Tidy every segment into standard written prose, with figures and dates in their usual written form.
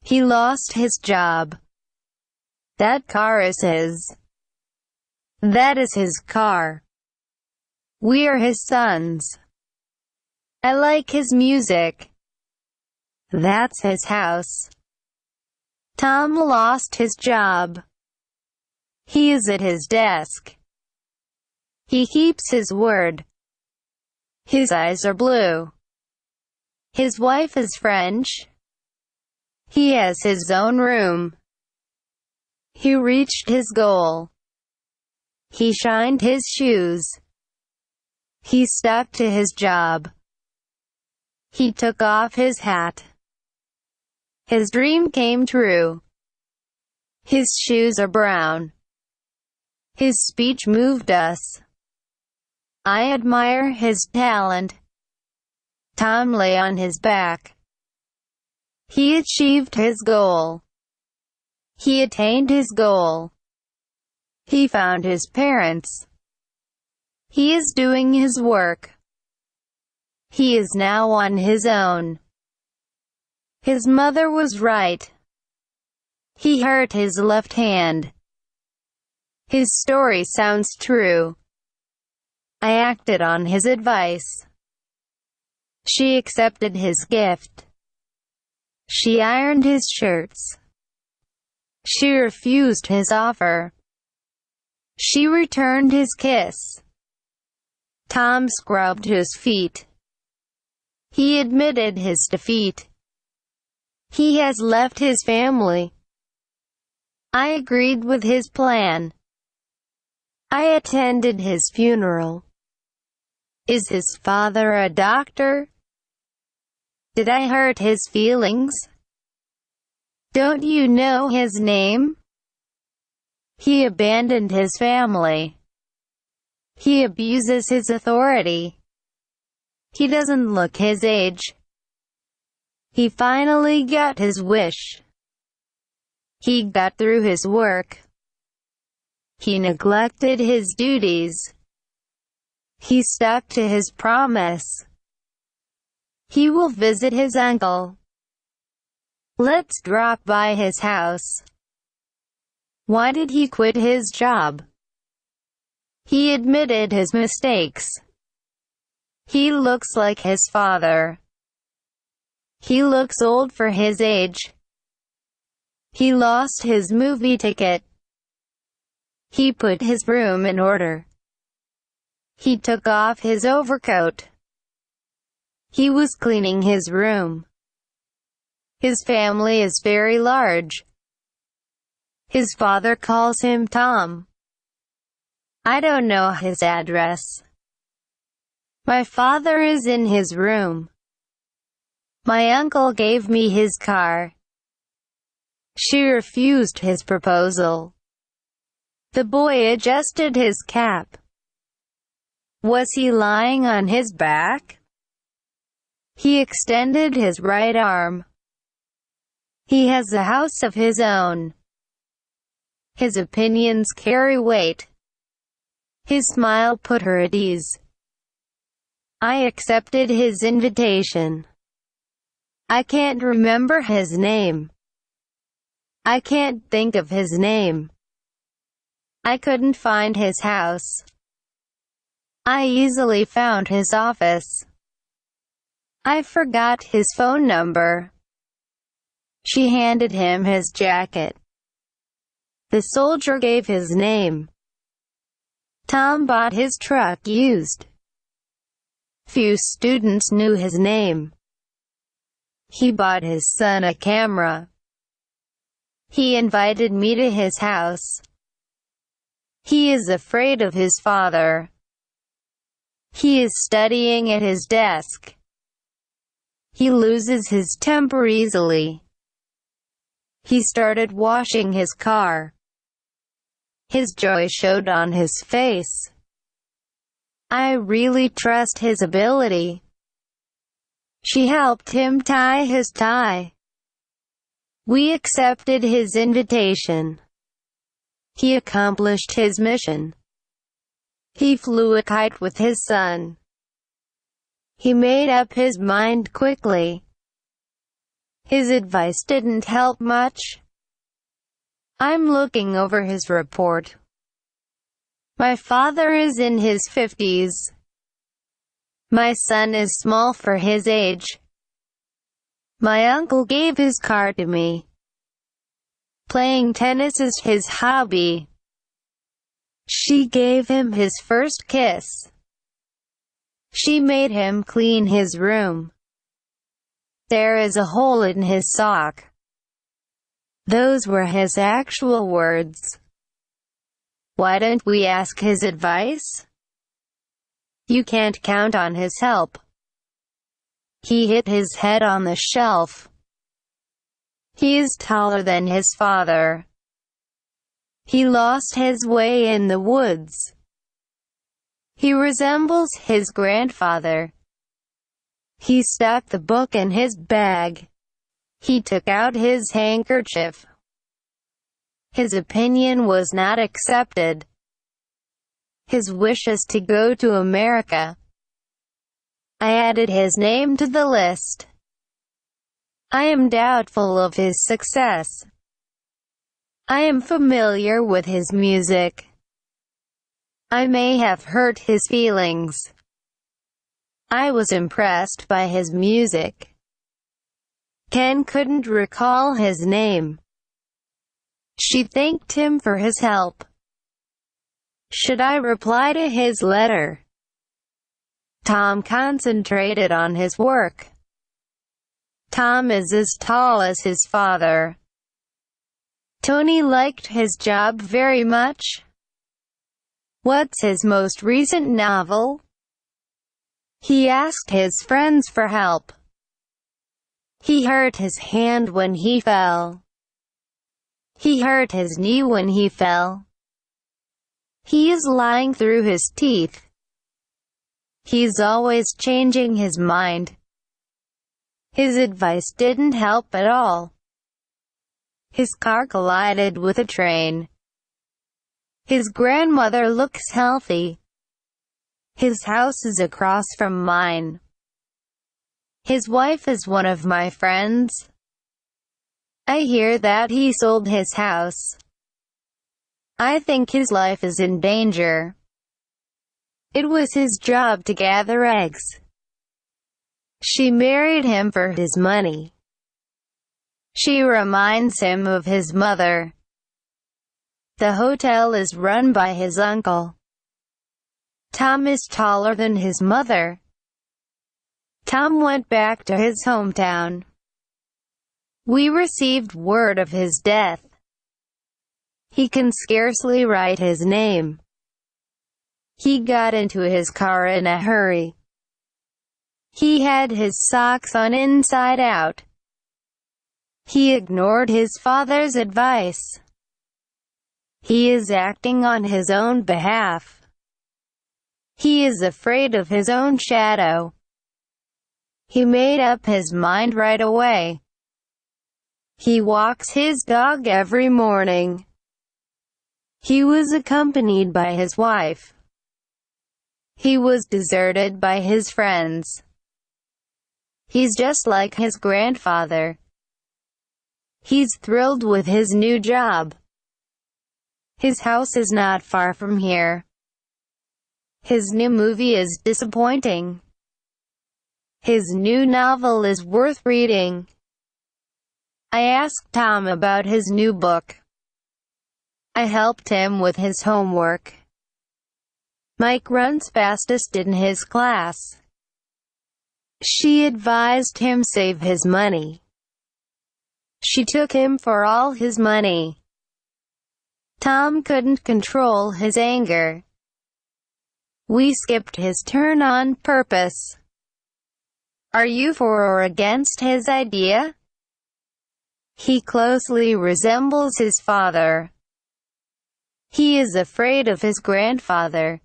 He lost his job. That car is his. That is his car. We are his sons. I like his music. That's his house. Tom lost his job. He is at his desk. He keeps his word. His eyes are blue. His wife is French. He has his own room. He reached his goal. He shined his shoes. He stuck to his job. He took off his hat. His dream came true. His shoes are brown. His speech moved us. I admire his talent. Tom lay on his back. He achieved his goal. He attained his goal. He found his parents. He is doing his work. He is now on his own. His mother was right. He hurt his left hand. His story sounds true. I acted on his advice. She accepted his gift. She ironed his shirts. She refused his offer. She returned his kiss. Tom scrubbed his feet. He admitted his defeat. He has left his family. I agreed with his plan. I attended his funeral. Is his father a doctor? Did I hurt his feelings? Don't you know his name? He abandoned his family. He abuses his authority. He doesn't look his age. He finally got his wish. He got through his work. He neglected his duties. He stuck to his promise. He will visit his uncle. Let's drop by his house. Why did he quit his job? He admitted his mistakes. He looks like his father. He looks old for his age. He lost his movie ticket. He put his room in order. He took off his overcoat. He was cleaning his room. His family is very large. His father calls him Tom. I don't know his address. My father is in his room. My uncle gave me his car. She refused his proposal. The boy adjusted his cap. Was he lying on his back? He extended his right arm. He has a house of his own. His opinions carry weight. His smile put her at ease. I accepted his invitation. I can't remember his name. I can't think of his name. I couldn't find his house. I easily found his office. I forgot his phone number. She handed him his jacket. The soldier gave his name. Tom bought his truck used. Few students knew his name. He bought his son a camera. He invited me to his house. He is afraid of his father. He is studying at his desk. He loses his temper easily. He started washing his car. His joy showed on his face. I really trust his ability. She helped him tie his tie. We accepted his invitation. He accomplished his mission. He flew a kite with his son. He made up his mind quickly. His advice didn't help much. I'm looking over his report. My father is in his 50s. My son is small for his age. My uncle gave his car to me. Playing tennis is his hobby. She gave him his first kiss. She made him clean his room. There is a hole in his sock. Those were his actual words. Why don't we ask his advice? You can't count on his help. He hit his head on the shelf. He is taller than his father. He lost his way in the woods. He resembles his grandfather. He stuck the book in his bag. He took out his handkerchief. His opinion was not accepted. His wish is to go to America. I added his name to the list. I am doubtful of his success. I am familiar with his music. I may have hurt his feelings. I was impressed by his music. Ken couldn't recall his name. She thanked him for his help. Should I reply to his letter? Tom concentrated on his work. Tom is as tall as his father. Tony liked his job very much. What's his most recent novel? He asked his friends for help. He hurt his hand when he fell. He hurt his knee when he fell. He is lying through his teeth. He's always changing his mind. His advice didn't help at all. His car collided with a train. His grandmother looks healthy. His house is across from mine. His wife is one of my friends. I hear that he sold his house. I think his life is in danger. It was his job to gather eggs. She married him for his money. She reminds him of his mother. The hotel is run by his uncle. Tom is taller than his mother. Tom went back to his hometown. We received word of his death. He can scarcely write his name. He got into his car in a hurry. He had his socks on inside out. He ignored his father's advice. He is acting on his own behalf. He is afraid of his own shadow. He made up his mind right away. He walks his dog every morning. He was accompanied by his wife. He was deserted by his friends. He's just like his grandfather. He's thrilled with his new job. His house is not far from here. His new movie is disappointing. His new novel is worth reading. I asked Tom about his new book. I helped him with his homework. Mike runs fastest in his class. She advised him save his money. She took him for all his money. Tom couldn't control his anger. We skipped his turn on purpose. Are you for or against his idea? He closely resembles his father. He is afraid of his grandfather.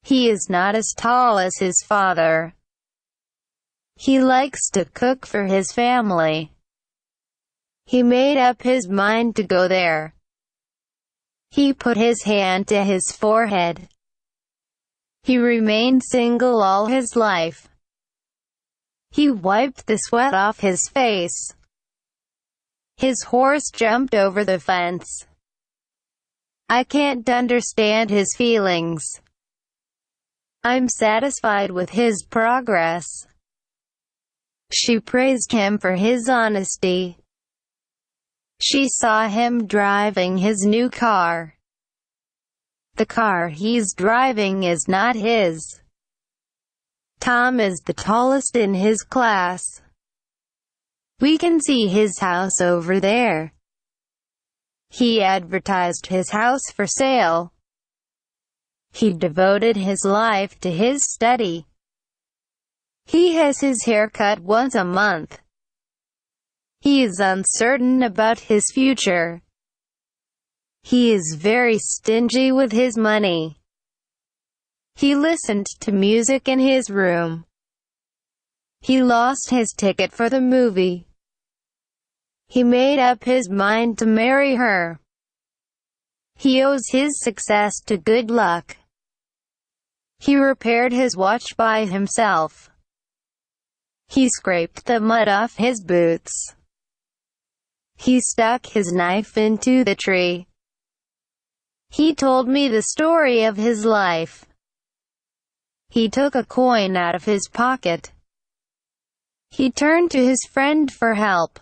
He is not as tall as his father. He likes to cook for his family. He made up his mind to go there. He put his hand to his forehead. He remained single all his life. He wiped the sweat off his face. His horse jumped over the fence. I can't understand his feelings. I'm satisfied with his progress. She praised him for his honesty. She saw him driving his new car. The car he's driving is not his. Tom is the tallest in his class. We can see his house over there. He advertised his house for sale. He devoted his life to his study. He has his hair cut once a month. He is uncertain about his future. He is very stingy with his money. He listened to music in his room. He lost his ticket for the movie. He made up his mind to marry her. He owes his success to good luck. He repaired his watch by himself. He scraped the mud off his boots. He stuck his knife into the tree. He told me the story of his life. He took a coin out of his pocket. He turned to his friend for help.